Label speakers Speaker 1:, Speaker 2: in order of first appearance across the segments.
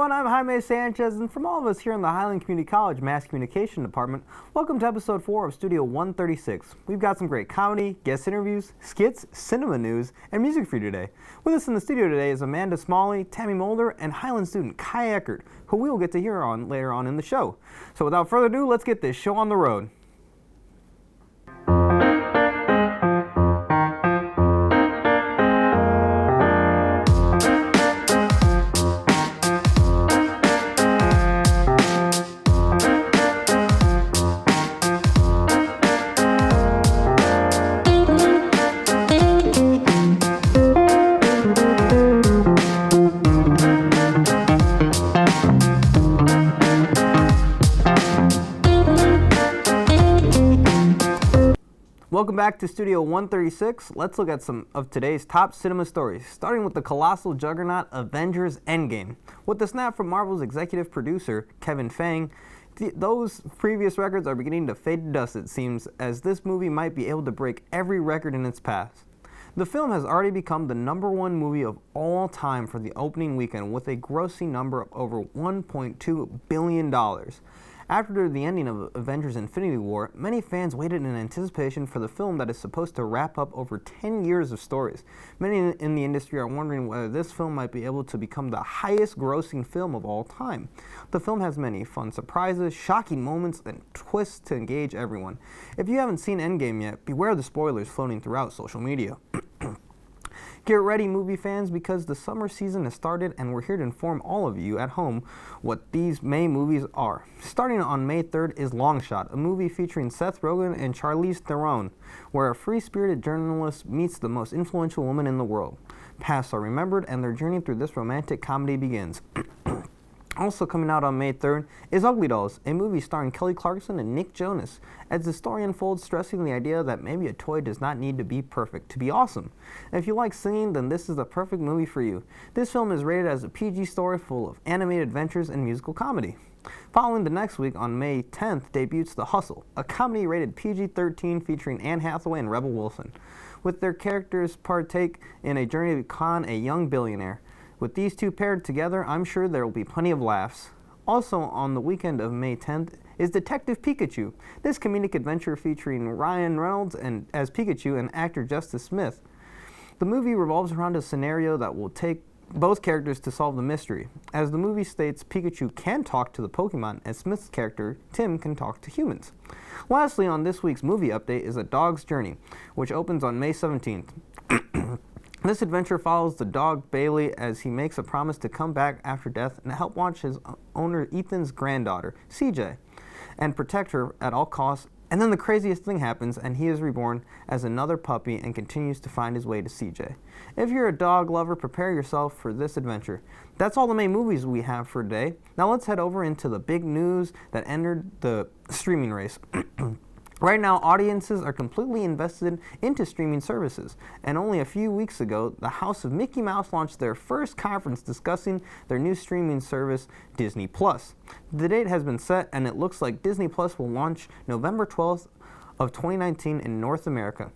Speaker 1: everyone, I'm Jaime Sanchez, and from all of us here in the Highland Community College Mass Communication Department, welcome to episode 4 of Studio 136. We've got some great comedy, guest interviews, skits, cinema news, and music for you today. With us in the studio today is Amanda Smalley, Tammy Mulder, and Highland student Kai Eckert, who we will get to hear on later on in the show. So without further ado, let's get this show on the road. Welcome back to Studio 136. Let's look at some of today's top cinema stories, starting with the colossal juggernaut Avengers Endgame. With the snap from Marvel's executive producer, Kevin Feige, those previous records are beginning to fade to dust, it seems, as this movie might be able to break every record in its past. The film has already become the #1 movie of all time for the opening weekend, with a grossing number of over $1.2 billion. After the ending of Avengers Infinity War, many fans waited in anticipation for the film that is supposed to wrap up over 10 years of stories. Many in the industry are wondering whether this film might be able to become the highest grossing film of all time. The film has many fun surprises, shocking moments, and twists to engage everyone. If you haven't seen Endgame yet, beware the spoilers floating throughout social media. Get ready, movie fans, because the summer season has started and we're here to inform all of you at home what these May movies are. Starting on May 3rd is Long Shot, a movie featuring Seth Rogen and Charlize Theron, where a free-spirited journalist meets the most influential woman in the world. Pasts are remembered and their journey through this romantic comedy begins. Also coming out on May 3rd is Ugly Dolls, a movie starring Kelly Clarkson and Nick Jonas, as the story unfolds, stressing the idea that maybe a toy does not need to be perfect to be awesome. And if you like singing, then this is the perfect movie for you. This film is rated as a PG story full of animated adventures and musical comedy. Following the next week, on May 10th, debuts The Hustle, a comedy rated PG-13 featuring Anne Hathaway and Rebel Wilson, with their characters partake in a journey to become a young billionaire. With these two paired together, I'm sure there will be plenty of laughs. Also on the weekend of May 10th is Detective Pikachu, this comedic adventure featuring Ryan Reynolds as Pikachu and actor Justice Smith. The movie revolves around a scenario that will take both characters to solve the mystery. As the movie states, Pikachu can talk to the Pokemon, and Smith's character, Tim, can talk to humans. Lastly, on this week's movie update is A Dog's Journey, which opens on May 17th. This adventure follows the dog Bailey as he makes a promise to come back after death and help watch his owner Ethan's granddaughter, CJ, and protect her at all costs. And then the craziest thing happens and he is reborn as another puppy and continues to find his way to CJ. If you're a dog lover, prepare yourself for this adventure. That's all the main movies we have for today. Now let's head over into the big news that entered the streaming race. Right now, audiences are completely invested into streaming services, and only a few weeks ago, the House of Mickey Mouse launched their first conference discussing their new streaming service, Disney+. The date has been set, and it looks like Disney+ will launch November 12th of 2019 in North America.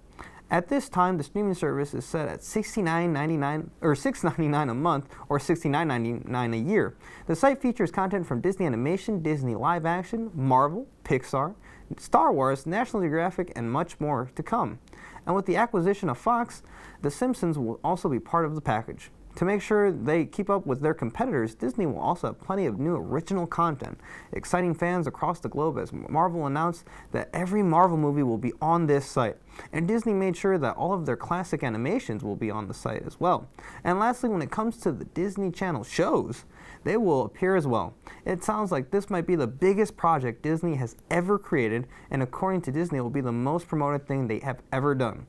Speaker 1: At this time, the streaming service is set at $6.99 a month or $69.99 a year. The site features content from Disney Animation, Disney Live Action, Marvel, Pixar, Star Wars, National Geographic, and much more to come. And with the acquisition of Fox, The Simpsons will also be part of the package. To make sure they keep up with their competitors, Disney will also have plenty of new original content, exciting fans across the globe as Marvel announced that every Marvel movie will be on this site. And Disney made sure that all of their classic animations will be on the site as well. And lastly, when it comes to the Disney Channel shows, they will appear as well. It sounds like this might be the biggest project Disney has ever created, and according to Disney, it will be the most promoted thing they have ever done.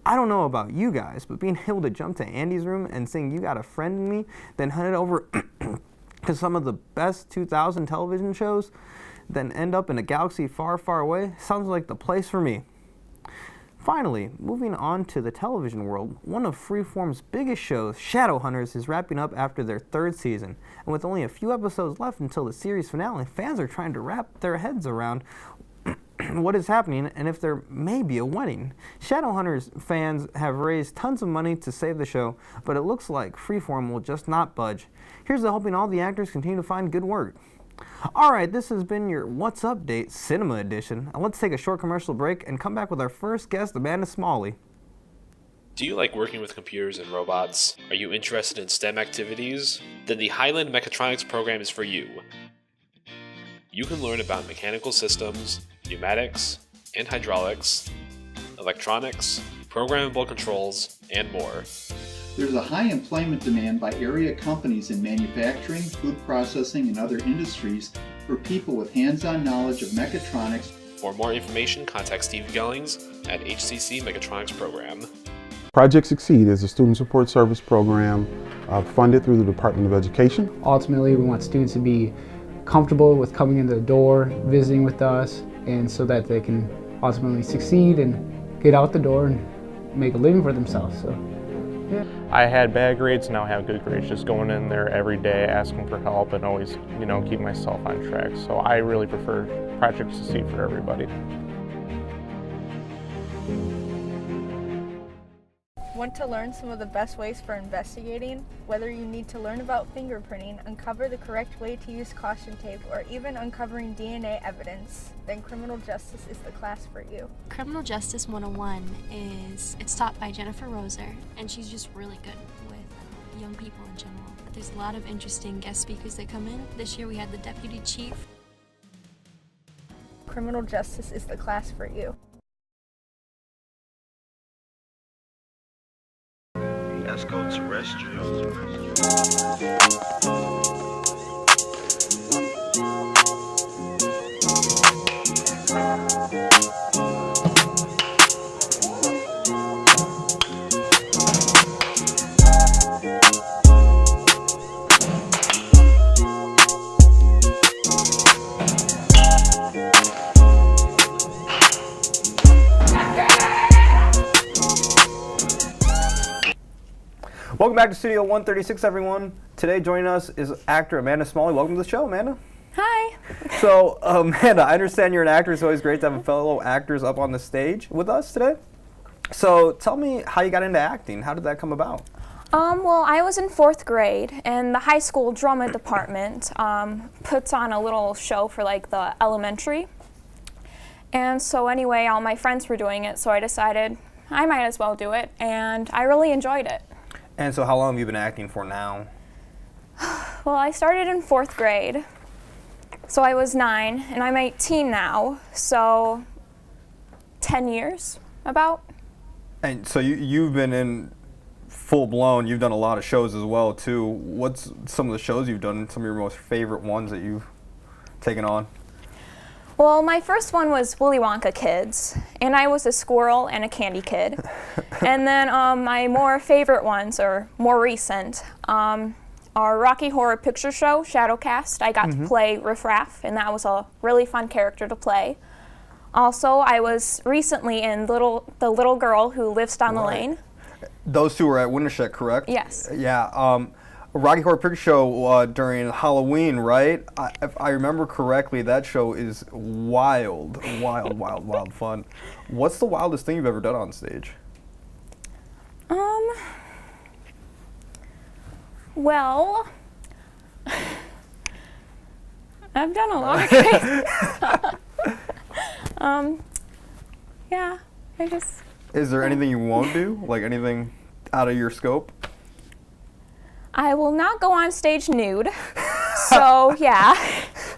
Speaker 1: I don't know about you guys, but being able to jump to Andy's room and saying you got a friend in me, then head over to some of the best 2000 television shows, then end up in a galaxy far, far away, sounds like the place for me. Finally, moving on to the television world, one of Freeform's biggest shows, Shadowhunters, is wrapping up after their 3rd season. And with only a few episodes left until the series finale, fans are trying to wrap their heads around what is happening and if there may be a wedding. Shadowhunters fans have raised tons of money to save the show, but it looks like Freeform will just not budge. Here's to hoping all the actors continue to find good work. Alright, this has been your What's Update Cinema Edition. Now let's take a short commercial break and come back with our first guest, Amanda Smalley.
Speaker 2: Do you like working with computers and robots? Are you interested in STEM activities? Then the Highland Mechatronics program is for you. You can learn about mechanical systems, pneumatics, and hydraulics, electronics, programmable controls, and more.
Speaker 3: There's a high employment demand by area companies in manufacturing, food processing, and other industries for people with hands-on knowledge of mechatronics.
Speaker 2: For more information, contact Steve Gellings at HCC Mechatronics Program.
Speaker 4: Project Succeed is a student support service program funded through the Department of Education.
Speaker 5: Ultimately, we want students to be comfortable with coming in the door, visiting with us, and so that they can ultimately succeed and get out the door and make a living for themselves. So, yeah.
Speaker 6: I had bad grades, now I have good grades. Just going in there every day, asking for help, and always, keep myself on track. So I really prefer Project Succeed for everybody.
Speaker 7: Want to learn some of the best ways for investigating? Whether you need to learn about fingerprinting, uncover the correct way to use caution tape, or even uncovering DNA evidence, then criminal justice is the class for you.
Speaker 8: Criminal Justice 101 it's taught by Jennifer Roser, and she's just really good with young people in general. But there's a lot of interesting guest speakers that come in. This year we had the Deputy Chief.
Speaker 7: Criminal justice is the class for you.
Speaker 9: Let's go terrestrial.
Speaker 1: Welcome back to Studio 136, everyone. Today joining us is actor Amanda Smalley. Welcome to the show, Amanda.
Speaker 7: Hi.
Speaker 1: So, Amanda, I understand you're an actor. It's always great to have fellow actors up on the stage with us today. So, tell me how you got into acting. How did that come about?
Speaker 10: Well, I was in 4th grade, and the high school drama department puts on a little show for like the elementary. And so anyway, all my friends were doing it, so I decided I might as well do it, and I really enjoyed it.
Speaker 1: And so how long have you been acting for now?
Speaker 10: Well, I started in 4th grade, so I was 9, and I'm 18 now, so 10 years, about.
Speaker 1: And so you've been in full-blown, you've done a lot of shows as well, too. What's some of the shows you've done, some of your most favorite ones that you've taken on?
Speaker 10: Well, my first one was Willy Wonka Kids, and I was a squirrel and a candy kid. And then my more favorite ones, or more recent, are Rocky Horror Picture Show, Shadowcast. I got to play Riff Raff, and that was a really fun character to play. Also, I was recently in The Little Girl Who Lives Down the Lane.
Speaker 1: Those two were at Winterset, correct?
Speaker 10: Yes.
Speaker 1: Yeah. Rocky Horror Picture Show during Halloween, right? If I remember correctly, that show is wild fun. What's the wildest thing you've ever done on stage?
Speaker 10: Well, I've done a lot of crazy yeah, I just...
Speaker 1: Is there anything you won't do? Like anything out of your scope?
Speaker 10: I will not go on stage nude, so yeah,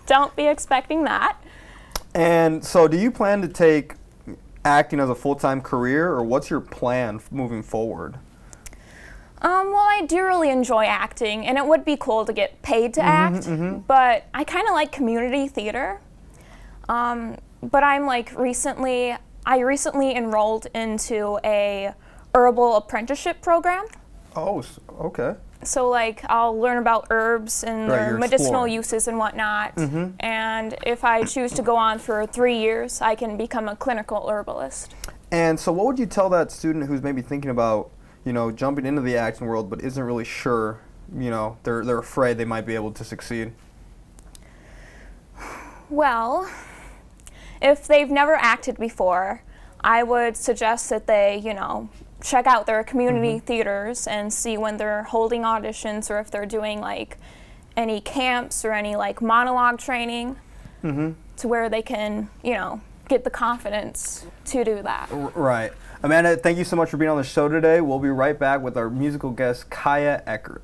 Speaker 10: don't be expecting that.
Speaker 1: And so do you plan to take acting as a full-time career, or what's your plan moving forward?
Speaker 10: Well, I do really enjoy acting, and it would be cool to get paid to act, but I kind of like community theater. But I recently enrolled into a herbal apprenticeship program.
Speaker 1: Oh, okay.
Speaker 10: So like I'll learn about herbs and their medicinal uses and whatnot. And if I choose to go on for 3 years, I can become a clinical herbalist.
Speaker 1: And so what would you tell that student who's maybe thinking about, jumping into the acting world but isn't really sure, they're afraid they might be able to succeed?
Speaker 10: Well, if they've never acted before, I would suggest that they, check out their community theaters and see when they're holding auditions or if they're doing like any camps or any like monologue training to where they can, get the confidence to do that.
Speaker 1: Right. Amanda, thank you so much for being on the show today. We'll be right back with our musical guest, Kaya Eckert.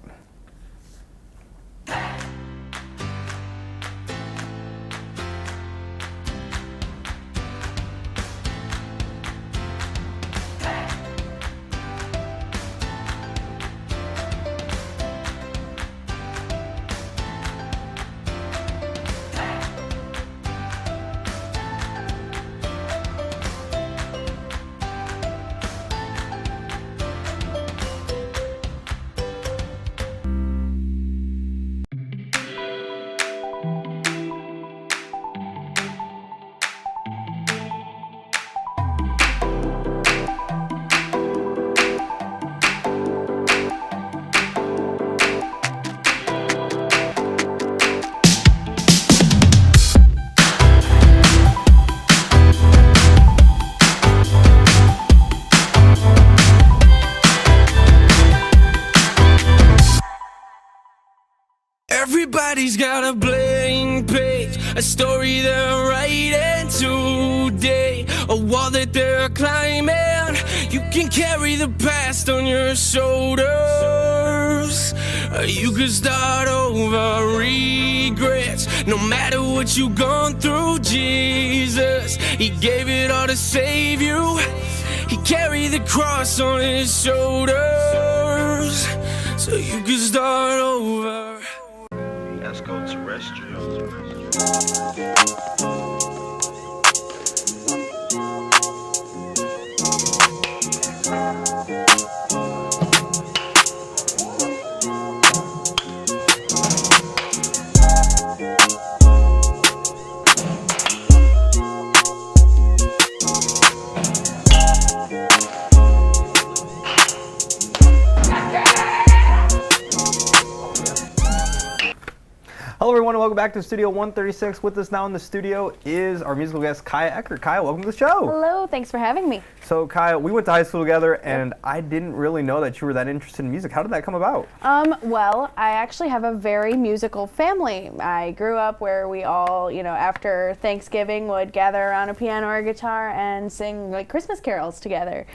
Speaker 11: Everybody's got a blank page, a story they're writing today, a wall that they're climbing. You can carry the past on your shoulders. You can start over regrets. No matter what you've gone through, Jesus, He gave it all to save you. He carried the cross on His shoulders, so you can start over.
Speaker 9: Let's go terrestrial.
Speaker 1: Hello everyone and welcome back to Studio 136. With us now in the studio is our musical guest, Kaya Eckert. Kaya, welcome to the show.
Speaker 12: Hello, thanks for having me.
Speaker 1: So Kaya, we went to high school together and I didn't really know that you were that interested in music. How did that come about?
Speaker 12: Well, I actually have a very musical family. I grew up where we all, after Thanksgiving would gather around a piano or a guitar and sing like Christmas carols together.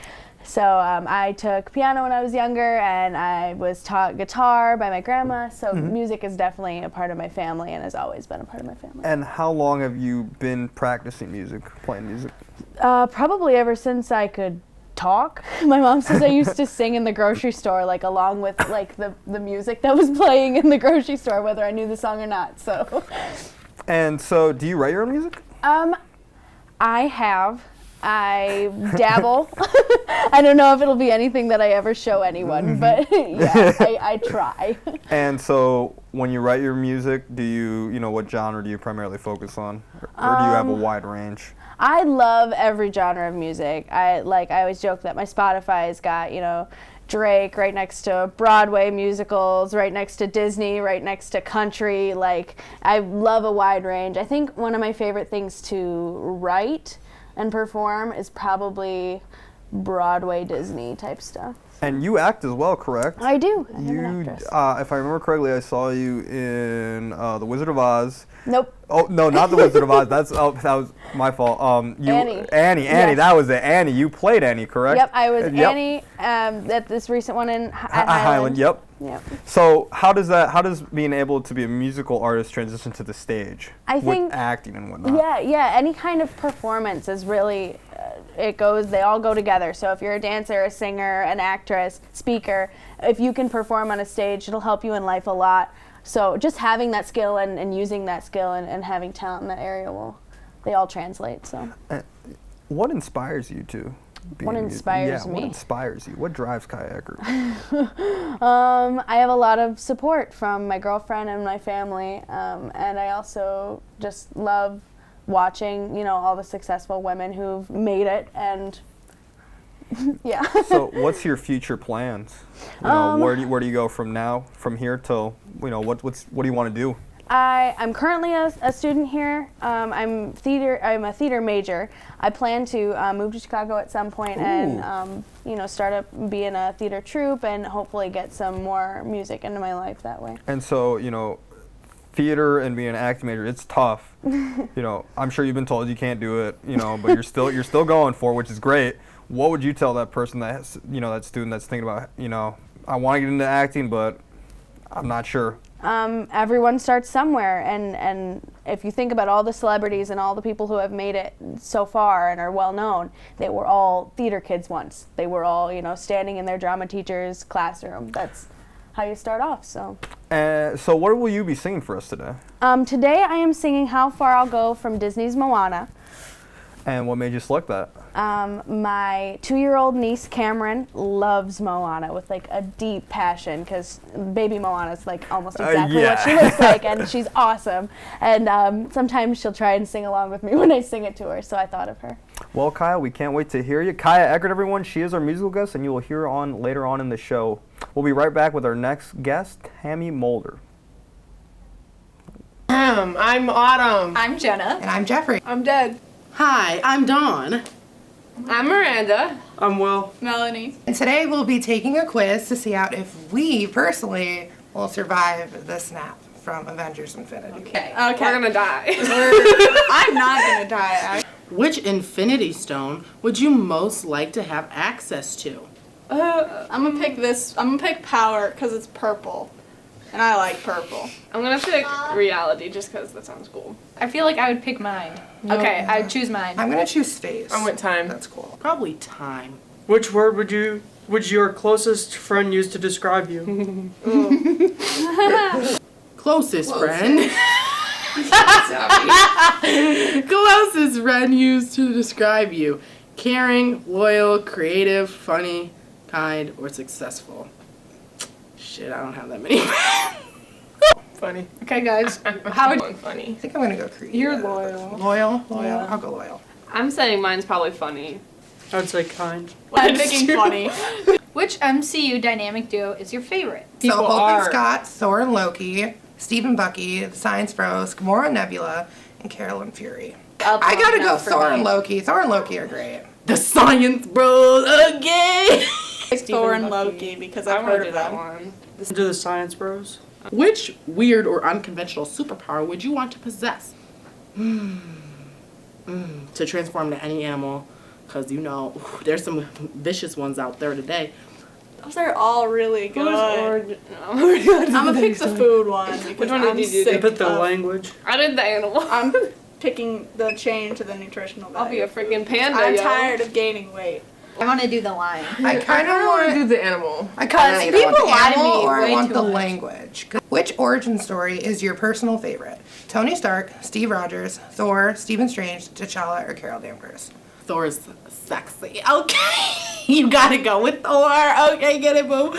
Speaker 12: So I took piano when I was younger, and I was taught guitar by my grandma, so music is definitely a part of my family and has always been a part of my family.
Speaker 1: And how long have you been practicing music, playing music?
Speaker 12: Probably ever since I could talk. My mom says I used to sing in the grocery store, like along with like the music that was playing in the grocery store, whether I knew the song or not. So.
Speaker 1: And so, do you write your own music?
Speaker 12: I dabble. I don't know if it'll be anything that I ever show anyone, but yeah, I try.
Speaker 1: And so, when you write your music, do you, what genre do you primarily focus on? Or do you have a wide range?
Speaker 12: I love every genre of music. I always joke that my Spotify's got, Drake right next to Broadway musicals, right next to Disney, right next to country. Like, I love a wide range. I think one of my favorite things to write and perform is probably Broadway, Disney type stuff.
Speaker 1: And you act as well, correct?
Speaker 12: I do. I'm an actress.
Speaker 1: If I remember correctly, I saw you in The Wizard of Oz.
Speaker 12: Nope.
Speaker 1: Oh no, not The Wizard of Oz. That was my fault.
Speaker 12: Annie.
Speaker 1: Yes. That was it. Annie, you played Annie, correct?
Speaker 12: Yep, I was Annie at this recent one in Highland.
Speaker 1: Yep.
Speaker 12: Yep.
Speaker 1: So how does being able to be a musical artist transition to the stage?
Speaker 12: I think
Speaker 1: with acting and whatnot.
Speaker 12: Yeah. Any kind of performance is really, they all go together. So if you're a dancer, a singer, an actress, speaker, if you can perform on a stage, it'll help you in life a lot. So just having that skill and using that skill and having talent in that area they all translate. So.
Speaker 1: What inspires you to?
Speaker 12: What inspires me?
Speaker 1: What inspires you? What drives Kaya Eckert?
Speaker 12: I have a lot of support from my girlfriend and my family, and I also just love watching, all the successful women who've made it, and yeah.
Speaker 1: So, what's your future plans? Where do you go from here till what do you want to do?
Speaker 12: I'm currently a student here. I'm a theater major. I plan to move to Chicago at some point and start up being a theater troupe and hopefully get some more music into my life that way.
Speaker 1: And so, theater and being an acting major, it's tough. I'm sure you've been told you can't do it, but you're still going for it, which is great. What would you tell that person that that student that's thinking about, I want to get into acting, but I'm not sure?
Speaker 12: Everyone starts somewhere, and if you think about all the celebrities and all the people who have made it so far and are well known, they were all theater kids once. They were all, standing in their drama teacher's classroom. That's how you start off. So
Speaker 1: what will you be singing for us today?
Speaker 12: Today I am singing How Far I'll Go from Disney's Moana.
Speaker 1: And what made you select that?
Speaker 12: My 2-year-old niece Cameron loves Moana with like a deep passion because baby Moana is like almost exactly what she looks like, and she's awesome. And sometimes she'll try and sing along with me when I sing it to her, so I thought of her.
Speaker 1: Well, Kaya, we can't wait to hear you. Kaya Eckert, everyone, she is our musical guest, and you will hear her later on in the show. We'll be right back with our next guest, Tammy Mulder.
Speaker 13: I'm Autumn.
Speaker 14: I'm Jenna.
Speaker 13: And I'm Jeffrey.
Speaker 14: I'm Deb.
Speaker 13: Hi, I'm Dawn.
Speaker 14: I'm Miranda.
Speaker 15: I'm Will.
Speaker 14: Melanie.
Speaker 13: And today we'll be taking a quiz to see out if we personally will survive the snap from Avengers Infinity.
Speaker 14: Okay. We're gonna die.
Speaker 13: I'm not gonna die. Which Infinity Stone would you most like to have access to?
Speaker 14: I'm gonna pick this. I'm gonna pick power because it's purple. And I like purple.
Speaker 16: I'm gonna pick reality just because that sounds cool.
Speaker 17: I feel like I would pick mine.
Speaker 13: No.
Speaker 17: Okay, I would choose mine.
Speaker 13: I'm gonna choose space.
Speaker 15: I went time.
Speaker 13: That's cool. Probably time.
Speaker 15: Which word would your closest friend use to describe you?
Speaker 13: Closest friend. Closest friend used to describe you. Caring, loyal, creative, funny, kind, or successful. Shit, I don't have that many.
Speaker 15: Funny.
Speaker 17: Okay, guys. How would
Speaker 16: funny?
Speaker 13: I think I'm gonna go creative.
Speaker 14: You're loyal.
Speaker 13: Loyal? Yeah. I'll go loyal.
Speaker 16: I'm saying mine's probably funny.
Speaker 15: I would say kind.
Speaker 14: I'm picking funny.
Speaker 17: Which MCU dynamic duo is your favorite?
Speaker 13: So Hulk and Scott, Thor and Loki, Steve and Bucky, the Science Bros, Gamora and Nebula, and Carol and Fury. I gotta go Thor and Loki. Thor and Loki are great. The Science Bros again!
Speaker 14: Thor and Loki because I've heard of them.
Speaker 16: One.
Speaker 15: Do the Science Bros.
Speaker 13: Which weird or unconventional superpower would you want to possess? To transform to any animal, because there's some vicious ones out there today.
Speaker 14: Those are all really good.
Speaker 16: I'm
Speaker 14: gonna pick the food one because
Speaker 16: Which one did you do?
Speaker 15: They put the language.
Speaker 16: I did the animal.
Speaker 14: I'm picking the change to the nutritional value.
Speaker 16: I'll be a freaking panda.
Speaker 14: I'm tired of gaining weight.
Speaker 17: I want to do the lion.
Speaker 13: I kind of want
Speaker 16: to do the animal.
Speaker 13: I kind of
Speaker 17: people
Speaker 13: want the
Speaker 17: lie to
Speaker 13: animal
Speaker 17: me
Speaker 13: or I
Speaker 17: way
Speaker 13: want
Speaker 17: too
Speaker 13: the
Speaker 17: much.
Speaker 13: language. Which origin story is your personal favorite? Tony Stark, Steve Rogers, Thor, Stephen Strange, T'Challa, or Carol Danvers? Thor's sexy. Okay. You gotta go with Thor. Okay, get it, boo.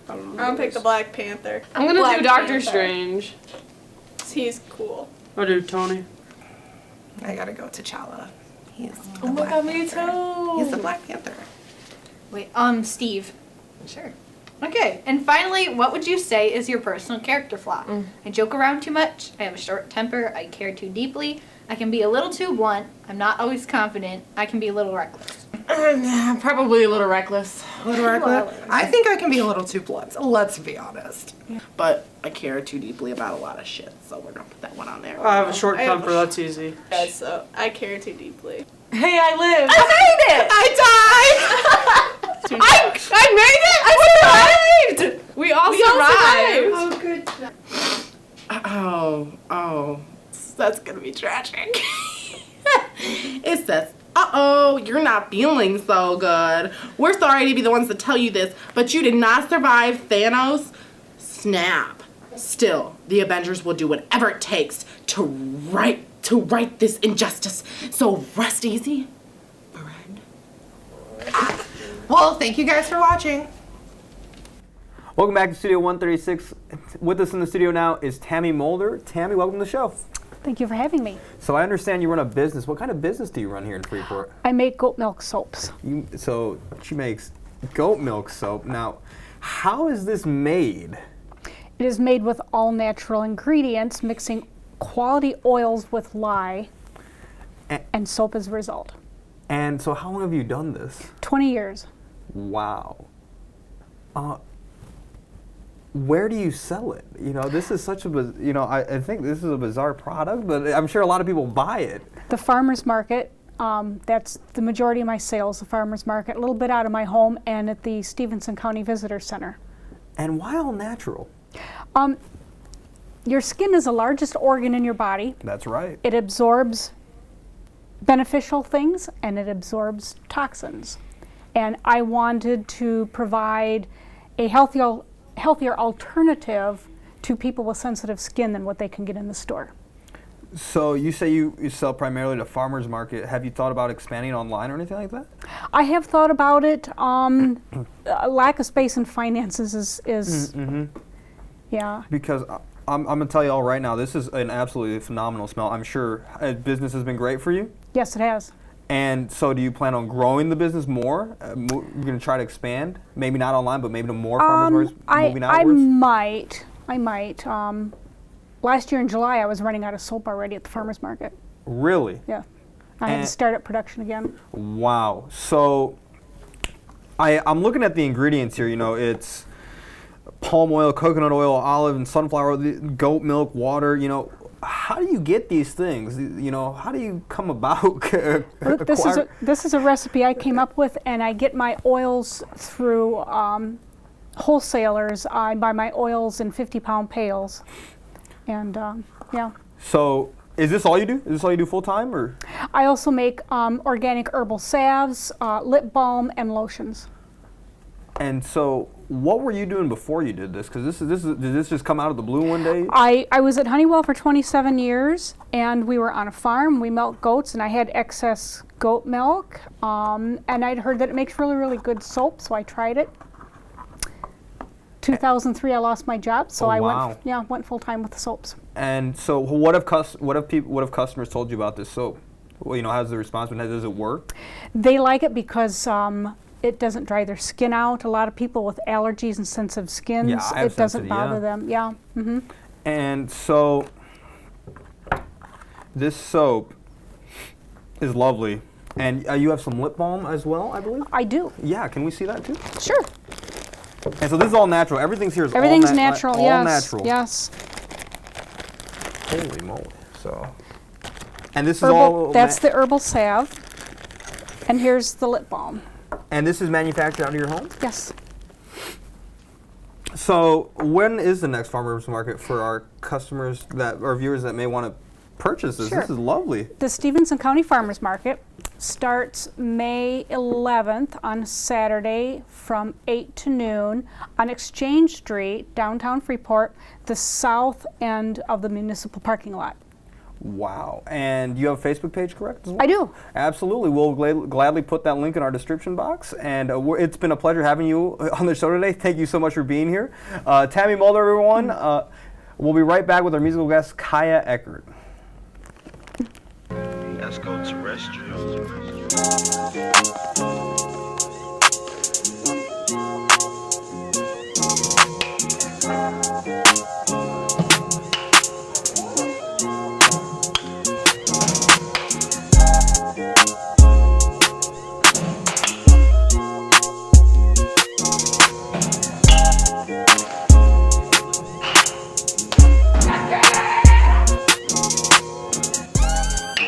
Speaker 14: I'm gonna pick the Black Panther.
Speaker 16: I'm gonna
Speaker 14: Black
Speaker 16: do Doctor
Speaker 14: Panther.
Speaker 16: Strange.
Speaker 14: He's cool.
Speaker 15: I do Tony.
Speaker 13: I gotta go T'Challa. He's
Speaker 14: Oh my god, me too.
Speaker 13: He's the Black Panther.
Speaker 17: Wait, Steve. Sure. Okay, and finally, what would you say is your personal character flaw? I joke around too much, I have a short temper, I care too deeply, I can be a little too blunt, I'm not always confident, I can be a little reckless.
Speaker 13: Probably a little reckless. A little reckless? I think I can be a little too blunt, let's be honest. But I care too deeply about a lot of shit, so we're gonna put that one on there.
Speaker 15: I have a short temper, that's easy.
Speaker 14: Yeah, so I care too deeply.
Speaker 15: Hey, I live!
Speaker 17: I made it!
Speaker 13: I died!
Speaker 16: I made it! I survived! We all survived!
Speaker 14: Oh, good.
Speaker 13: Oh. That's gonna be tragic. It says, you're not feeling so good. We're sorry to be the ones to tell you this, but you did not survive Thanos' snap. Still, the Avengers will do whatever it takes to right this injustice. So rest easy, friend. Well, thank you guys for watching.
Speaker 1: Welcome back to Studio 136. With us in the studio now is Tammy Mulder. Tammy, welcome to the show.
Speaker 18: Thank you for having me.
Speaker 1: So I understand you run a business. What kind of business do you run here in Freeport?
Speaker 18: I make goat milk soaps.
Speaker 1: So she makes goat milk soap. Now, how is this made?
Speaker 18: It is made with all natural ingredients, mixing quality oils with lye, and soap as a result.
Speaker 1: And so how long have you done this?
Speaker 18: 20 years.
Speaker 1: Wow. Where do you sell it? You know, this is such a, you know, I think this is a bizarre product, but I'm sure a lot of people buy it.
Speaker 18: The farmer's market, that's the majority of my sales, the farmer's market, a little bit out of my home and at the Stevenson County Visitor Center.
Speaker 1: And why all natural?
Speaker 18: Your skin is the largest organ in your body.
Speaker 1: That's right.
Speaker 18: It absorbs beneficial things and it absorbs toxins. And I wanted to provide a healthier alternative to people with sensitive skin than what they can get in the store.
Speaker 1: So you say you sell primarily to farmers market. Have you thought about expanding online or anything like that?
Speaker 18: I have thought about it. Lack of space and finances is yeah.
Speaker 1: Because I'm going to tell you all right now, this is an absolutely phenomenal smell. I'm sure business has been great for you.
Speaker 18: Yes, it has.
Speaker 1: And so do you plan on growing the business more? You're going to try to expand? Maybe not online, but maybe to more farmers markets moving outwards?
Speaker 18: I might. Last year in July, I was running out of soap already at the farmer's market.
Speaker 1: Really?
Speaker 18: Yeah. I had to start up production again.
Speaker 1: Wow. So I'm looking at the ingredients here. You know, it's palm oil, coconut oil, olive, and sunflower oil, goat milk, water. You know, how do you get these things? You know, how do you come about?
Speaker 18: This is a recipe I came up with, and I get my oils through wholesalers. I buy my oils in 50-pound pails, and yeah.
Speaker 1: So is this all you do? Is this all you do full time, or?
Speaker 18: I also make organic herbal salves, lip balm, and lotions.
Speaker 1: And so, what were you doing before you did this? Because did this just come out of the blue one day?
Speaker 18: I was at Honeywell for 27 years, and we were on a farm. We milked goats, and I had excess goat milk. And I'd heard that it makes really, really good soap, so I tried it. 2003, I lost my job, so I went full time with the soaps.
Speaker 1: And so, what have customers told you about this soap? Well, you know, how's the response been? Does it work?
Speaker 18: They like it because it doesn't dry their skin out. A lot of people with allergies and sensitive skins, it doesn't bother them. Yeah. Mm-hmm.
Speaker 1: And so, this soap is lovely. And you have some lip balm as well, I believe?
Speaker 18: I do.
Speaker 1: Yeah, can we see that too?
Speaker 18: Sure.
Speaker 1: And so this is all natural. Everything's here is
Speaker 18: Everything's natural,
Speaker 1: all
Speaker 18: yes.
Speaker 1: natural.
Speaker 18: Yes.
Speaker 1: Holy moly. So, and this
Speaker 18: herbal,
Speaker 1: is all...
Speaker 18: That's the herbal salve. And here's the lip balm.
Speaker 1: And this is manufactured out of your home?
Speaker 18: Yes.
Speaker 1: So when is the next farmers market for our customers or viewers that may want to purchase this?
Speaker 18: Sure.
Speaker 1: This is lovely.
Speaker 18: The Stevenson County Farmers Market starts May 11th on Saturday from 8 to noon on Exchange Street, downtown Freeport, the south end of the municipal parking lot.
Speaker 1: Wow. And you have a Facebook page, correct? As well?
Speaker 18: I do.
Speaker 1: Absolutely. We'll gladly put that link in our description box. And it's been a pleasure having you on the show today. Thank you so much for being here. Tammy Mulder, everyone. We'll be right back with our musical guest, Kaya Eckert.
Speaker 9: Let's go terrestrial.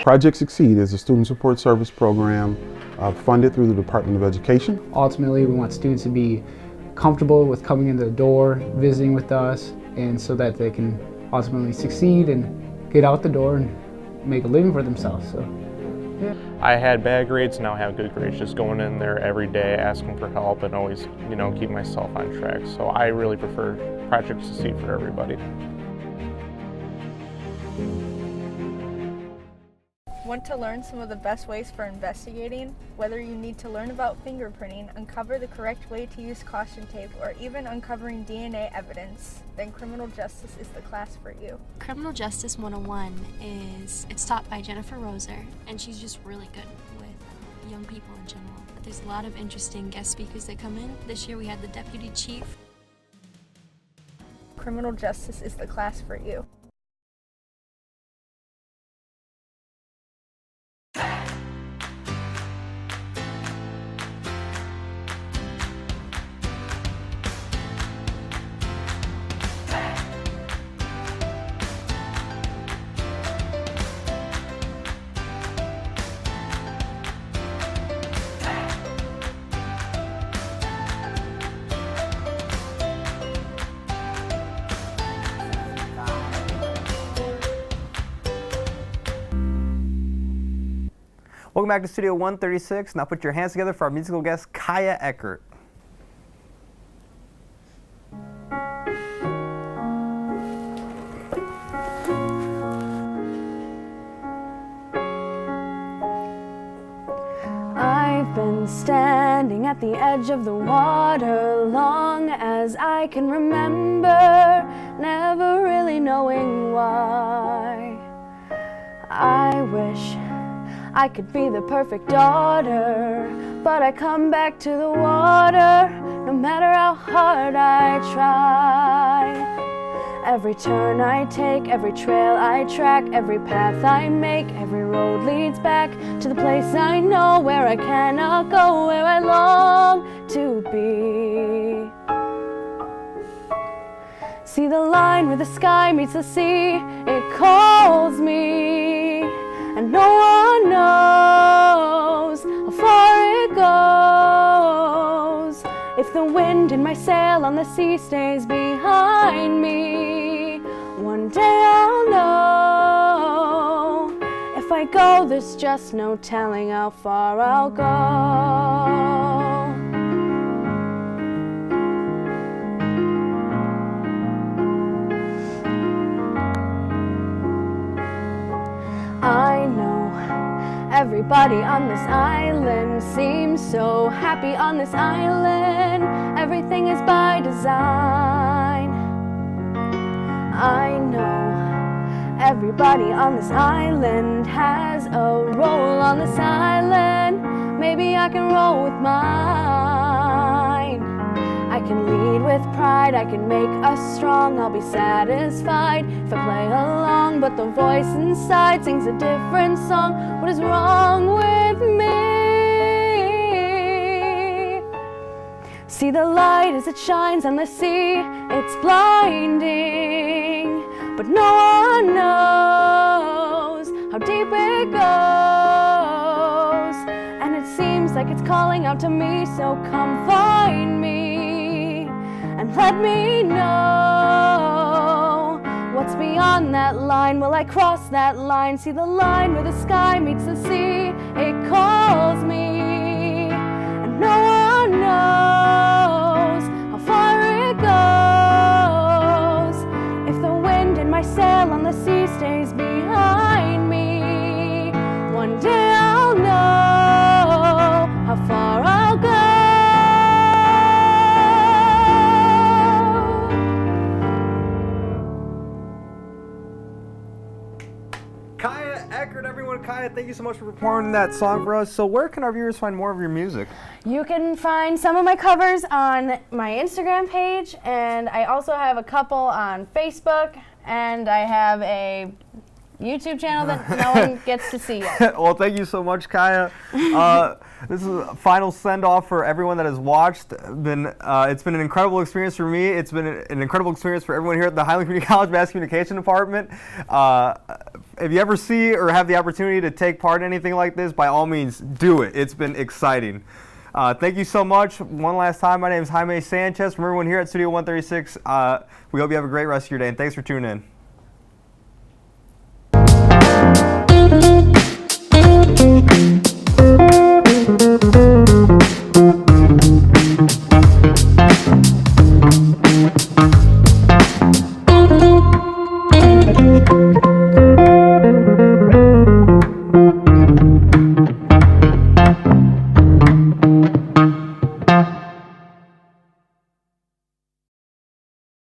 Speaker 4: Project Succeed is a student support service program funded through the Department of Education.
Speaker 5: Ultimately, we want students to be comfortable with coming into the door, visiting with us, and so that they can ultimately succeed and get out the door and make a living for themselves. So, yeah.
Speaker 6: I had bad grades, now I have good grades. Just going in there every day, asking for help, and always, keep myself on track. So I really prefer Project Succeed for everybody.
Speaker 7: Want to learn some of the best ways for investigating? Whether you need to learn about fingerprinting, uncover the correct way to use caution tape, or even uncovering DNA evidence, then criminal justice is the class for you.
Speaker 8: Criminal Justice 101 it's taught by Jennifer Roser, and she's just really good with young people in general. But there's a lot of interesting guest speakers that come in. This year we had the Deputy Chief.
Speaker 7: criminal justice is the class for you.
Speaker 1: Welcome back to Studio 136. Now put your hands together for our musical guest, Kaya Eckert.
Speaker 12: I've been standing at the edge of the water long as I can remember, never really knowing why. I wish I could be the perfect daughter, but I come back to the water no matter how hard I try. Every turn I take, every trail I track, every path I make, every road leads back to the place I know, where I cannot go, where I long to be. See the line where the sky meets the sea, it calls me, and no one knows how far it goes. If the wind in my sail on the sea stays behind me, one day I'll know. If I go, there's just no telling how far I'll go. I know everybody on this island seems so happy on this island. Everything is by design. I know everybody on this island has a role on this island. Maybe I can roll with mine. I can lead with pride, I can make us strong, I'll be satisfied if I play along, but the voice inside sings a different song. What is wrong with me? See the light as it shines on the sea, it's blinding, but no one knows how deep it goes, and it seems like it's calling out to me, so come find me and let me know what's beyond that line. Will I cross that line? See the line where the sky meets the sea, it calls me, and no one knows how far it goes. If the wind in my sail on the sea stays behind me, one day I'll know how far I'll go.
Speaker 1: Kaya Eckert, everyone. Kaya, thank you so much for performing that song for us. So where can our viewers find more of your music?
Speaker 12: You can find some of my covers on my Instagram page, and I also have a couple on Facebook, and I have a YouTube channel that no one gets to see yet.
Speaker 1: Well, thank you so much, Kaya. This is a final send-off for everyone that has watched. It's been an incredible experience for me. It's been an incredible experience for everyone here at the Highland Community College Mass Communication Department. If you ever see or have the opportunity to take part in anything like this, by all means, do it. It's been exciting. Thank you so much. One last time, my name is Jaime Sanchez. From everyone here at Studio 136, we hope you have a great rest of your day, and thanks for tuning in.